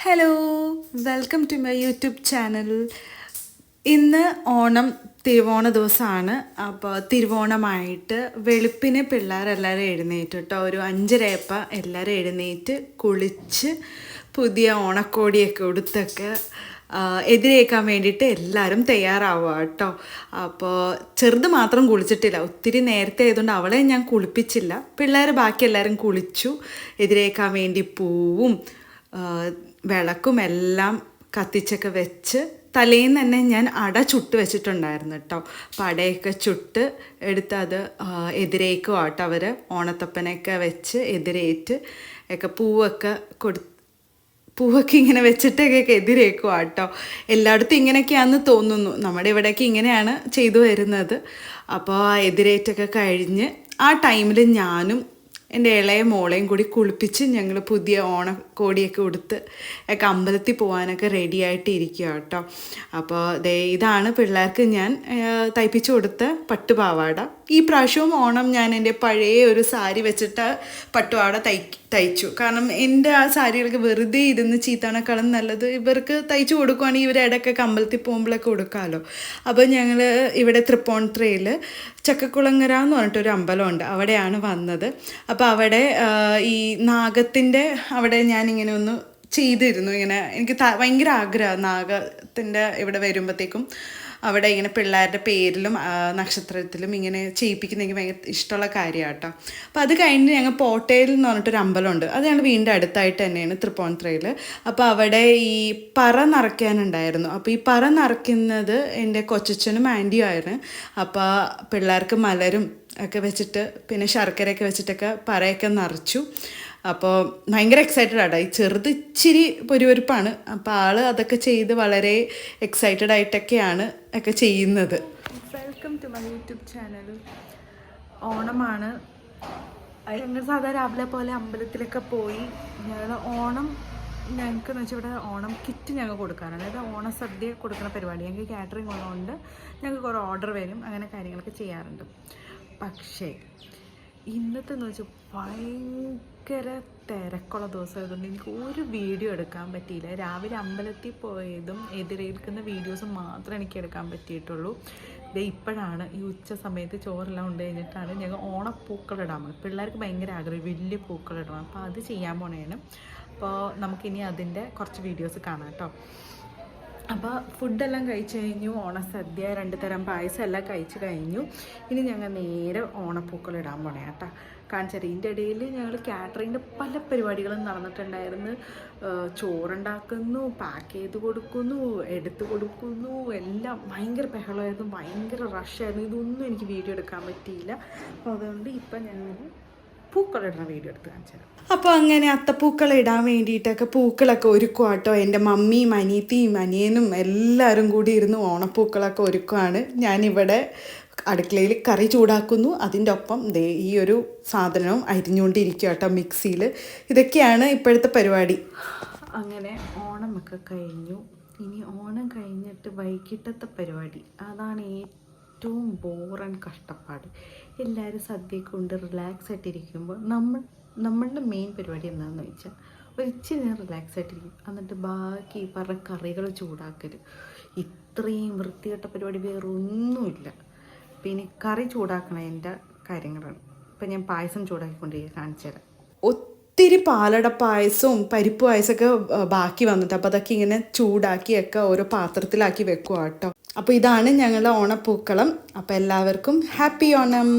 Hello, welcome to my YouTube channel. ഇന്ന് ഓണം തിരുവോണ ദിവസമാണ്. അപ്പോൾ തിരുവോണമായിട്ട് വെളുപ്പിന് പിള്ളേരെല്ലാവരും എഴുന്നേറ്റ് കേട്ടോ. ഒരു 5:30 എല്ലാവരും എഴുന്നേറ്റ് കുളിച്ച് പുതിയ ഓണക്കോടിയൊക്കെ ഉടുത്തൊക്കെ എതിരേക്കാൻ വേണ്ടിയിട്ട് എല്ലാവരും തയ്യാറാവുക കേട്ടോ. അപ്പോൾ ചെറുത് മാത്രം കുളിച്ചിട്ടില്ല, ഒത്തിരി നേരത്തെ ആയതുകൊണ്ട് അവളെ ഞാൻ കുളിപ്പിച്ചില്ല. പിള്ളേർ ബാക്കി എല്ലാവരും കുളിച്ചു. എതിരേക്കാൻ വേണ്ടി പൂവും വിളക്കും എല്ലാം കത്തിച്ചൊക്കെ വെച്ച് തലേന്ന് തന്നെ ഞാൻ അട ചുട്ട് വെച്ചിട്ടുണ്ടായിരുന്നു കേട്ടോ. അപ്പം അടയൊക്കെ ചുട്ട് എടുത്ത് അത് എതിരേക്കും കേട്ടോ. അവർ ഓണത്തപ്പനൊക്കെ വെച്ച് എതിരേറ്റ് ഒക്കെ പൂവൊക്കെ ഇങ്ങനെ വെച്ചിട്ടൊക്കെ എതിരേക്കും കേട്ടോ. എല്ലായിടത്തും ഇങ്ങനെയൊക്കെയാണെന്ന് തോന്നുന്നു. നമ്മുടെ ഇവിടെയൊക്കെ ഇങ്ങനെയാണ് ചെയ്തു വരുന്നത്. അപ്പോൾ ആ എതിരേറ്റൊക്കെ കഴിഞ്ഞ് ആ ടൈമിൽ ഞാനും എൻ്റെ ഇളയ മോളെയും കൂടി കുളിപ്പിച്ച് ഞങ്ങൾ പുതിയ ഓണക്കോടിയൊക്കെ ഉടുത്ത് ഒക്കെ അമ്പലത്തിൽ പോകാനൊക്കെ റെഡി ആയിട്ട് ഇരിക്കുക കേട്ടോ. അപ്പോൾ ഇതാണ് പിള്ളേർക്ക് ഞാൻ തയ്പ്പിച്ചു കൊടുത്ത പട്ടുപാവാട. ഈ പ്രാവശ്യവും ഓണം ഞാൻ എൻ്റെ പഴയ ഒരു സാരി വെച്ചിട്ട് പട്ടുപാവാട തയ്ച്ചു. കാരണം എൻ്റെ ആ സാരികളൊക്കെ വെറുതെ ഇരുന്ന് ചീത്താണേക്കാളും നല്ലത് ഇവർക്ക് തയ്ച്ചു കൊടുക്കുവാണെങ്കിൽ ഇവർ ഇടയ്ക്കൊക്കെ അമ്പലത്തിൽ പോകുമ്പോഴൊക്കെ കൊടുക്കാമല്ലോ. അപ്പോൾ ഞങ്ങൾ ഇവിടെ തൃപ്പൂണിത്തുറയിൽ ചക്കക്കുളങ്ങര എന്ന് പറഞ്ഞിട്ടൊരു അമ്പലമുണ്ട്, അവിടെയാണ് വന്നത്. അപ്പോൾ അവിടെ ഈ നാഗത്തിൻ്റെ അവിടെ ഞാനിങ്ങനെ ഒന്ന് ചെയ്തിരുന്നു. ഇങ്ങനെ എനിക്ക് ഭയങ്കര ആഗ്രഹം നാഗത്തിൻ്റെ ഇവിടെ വരുമ്പോഴത്തേക്കും അവിടെ ഇങ്ങനെ പിള്ളേരുടെ പേരിലും നക്ഷത്രത്തിലും ഇങ്ങനെ ചെയ്യിപ്പിക്കുന്ന എനിക്ക് ഭയങ്കര ഇഷ്ടമുള്ള കാര്യമാണ് കേട്ടോ. അപ്പോൾ അത് കഴിഞ്ഞ് ഞങ്ങൾ പോട്ടയിൽ എന്ന് പറഞ്ഞിട്ടൊരു അമ്പലമുണ്ട്, അത് ഞങ്ങൾ വീണ്ടും അടുത്തായിട്ട് തന്നെയാണ് തൃപ്പൂണിത്തുറയിൽ. അപ്പോൾ അവിടെ ഈ പറ നിറയ്ക്കാനുണ്ടായിരുന്നു. അപ്പോൾ ഈ പറ നിറയ്ക്കുന്നത് എൻ്റെ കൊച്ചച്ഛനും ആൻറ്റിയും ആയിരുന്നു. അപ്പോൾ പിള്ളേർക്ക് മലരും ഒക്കെ വെച്ചിട്ട് പിന്നെ ശർക്കരയൊക്കെ വെച്ചിട്ടൊക്കെ പറയൊക്കെ നിറച്ചു. അപ്പോൾ ഭയങ്കര എക്സൈറ്റഡ് ആട്ടോ. ഈ ചെറുത് ഇച്ചിരി പൊരുവരുപ്പാണ്. അപ്പോൾ അതൊക്കെ ചെയ്ത് വളരെ എക്സൈറ്റഡ് ആയിട്ടൊക്കെയാണ് ഒക്കെ ചെയ്യുന്നത്. Welcome to my YouTube channel. ഓണമാണ്. ഞങ്ങൾ സാധാരണ രാവിലെ പോലെ അമ്പലത്തിലൊക്കെ പോയി ഞങ്ങൾ ഞങ്ങൾക്ക് എന്ന് വെച്ചാൽ ഇവിടെ ഓണം കിറ്റ് ഞങ്ങൾ കൊടുക്കാറുണ്ട്. അതായത് ഓണസദ്യ കൊടുക്കുന്ന പരിപാടി. ഞങ്ങൾക്ക് കാറ്ററിംഗ് ഉള്ളതുകൊണ്ട് ഞങ്ങൾക്ക് കുറേ ഓർഡർ വരും, അങ്ങനെ കാര്യങ്ങളൊക്കെ ചെയ്യാറുണ്ട്. പക്ഷേ ഇന്നത്തെ എന്ന് വെച്ചാൽ ഭയങ്കര തിരക്കുള്ള ദിവസമായതുകൊണ്ട് എനിക്ക് ഒരു വീഡിയോ എടുക്കാൻ പറ്റിയില്ല. രാവിലെ അമ്പലത്തിൽ പോയതും എതിരേൽക്കുന്ന വീഡിയോസും മാത്രമേ എനിക്ക് എടുക്കാൻ പറ്റിയിട്ടുള്ളൂ. ഇപ്പോഴാണ് ഈ ഉച്ച സമയത്ത് ചോറെല്ലാം ഉണ്ട് കഴിഞ്ഞിട്ടാണ് ഞങ്ങൾ ഓണപ്പൂക്കളിടാൻ പോകുന്നത്. പിള്ളേർക്ക് ഭയങ്കര ആഗ്രഹം വലിയ പൂക്കളിടണം. അപ്പോൾ അത് ചെയ്യാൻ പോണേണ്. അപ്പോൾ നമുക്കിനി അതിൻ്റെ കുറച്ച് വീഡിയോസ് കാണാം കേട്ടോ. അപ്പോൾ ഫുഡെല്ലാം കഴിച്ച് കഴിഞ്ഞു. ഓണസദ്യ 2 തരം പായസം എല്ലാം കഴിച്ച് കഴിഞ്ഞു. ഇനി ഞങ്ങൾ നേരെ ഓണപ്പൂക്കളിടാൻ പോണേ കേട്ടോ. കാണിച്ചാൽ ഇതിൻ്റെ ഇടയിൽ ഞങ്ങൾ കാറ്ററിങ്ങിൻ്റെ പല പരിപാടികളും നടന്നിട്ടുണ്ടായിരുന്നു. ചോറുണ്ടാക്കുന്നു, പാക്ക് ചെയ്ത് കൊടുക്കുന്നു, എടുത്ത് കൊടുക്കുന്നു, എല്ലാം ഭയങ്കര ബഹളമായിരുന്നു, ഭയങ്കര റഷായിരുന്നു. ഇതൊന്നും എനിക്ക് വീഡിയോ എടുക്കാൻ പറ്റിയില്ല. അപ്പോൾ അതുകൊണ്ട് ഇപ്പം ഞങ്ങൾ പൂക്കളിടുന്ന വീഡിയോ എടുത്ത് കാണിച്ചു തരാം. അപ്പോൾ അങ്ങനെ അത്തപ്പൂക്കൾ ഇടാൻ വേണ്ടിയിട്ടൊക്കെ പൂക്കളൊക്കെ ഒരുക്കുക കേട്ടോ. എൻ്റെ മമ്മിയും അനിയത്തിയും അനിയനും എല്ലാവരും കൂടി ഇരുന്ന് ഓണപ്പൂക്കളൊക്കെ ഒരുക്കുകയാണ്. ഞാനിവിടെ അടുക്കളയിൽ കറി ചൂടാക്കുന്നു, അതിൻ്റെ ഒപ്പം ഈ ഒരു സാധനവും അരിഞ്ഞുകൊണ്ടിരിക്കുക കേട്ടോ മിക്സിയിൽ. ഇതൊക്കെയാണ് ഇപ്പോഴത്തെ പരിപാടി. അങ്ങനെ ഓണമൊക്കെ കഴിഞ്ഞു. ഇനി ഓണം കഴിഞ്ഞിട്ട് വൈകിട്ടത്തെ പരിപാടി, അതാണ് ഏറ്റവും ബോറൻ കഷ്ടപ്പാട്. എല്ലാവരും സദ്യയൊക്കെ കൊണ്ട് റിലാക്സ് ആയിട്ടിരിക്കുമ്പോൾ നമ്മളുടെ മെയിൻ പരിപാടി എന്താണെന്ന് വെച്ചാൽ ഒരു ഇച്ചിരി നേരം റിലാക്സ് ആയിട്ടിരിക്കും, എന്നിട്ട് ബാക്കി പറഞ്ഞ കറികൾ ചൂടാക്കൽ. ഇത്രയും വൃത്തികെട്ട പരിപാടി വേറെ ഒന്നുമില്ല. പിന്നെ കറി ചൂടാക്കണതിൻ്റെ കാര്യങ്ങളാണ്. ഇപ്പം ഞാൻ പായസം ചൂടാക്കിക്കൊണ്ടിരിക്കുക, കാണിച്ചു തരാം. ഒത്തിരി പാലട പായസവും പരിപ്പ് പായസമൊക്കെ ബാക്കി വന്നിട്ട് അപ്പോൾ അതൊക്കെ ഇങ്ങനെ ചൂടാക്കിയൊക്കെ ഓരോ പാത്രത്തിലാക്കി വെക്കുക കേട്ടോ. അപ്പോൾ ഇതാണ് ഞങ്ങളുടെ ഓണപ്പൂക്കളം. അപ്പോൾ എല്ലാവർക്കും ഹാപ്പി ഓണം.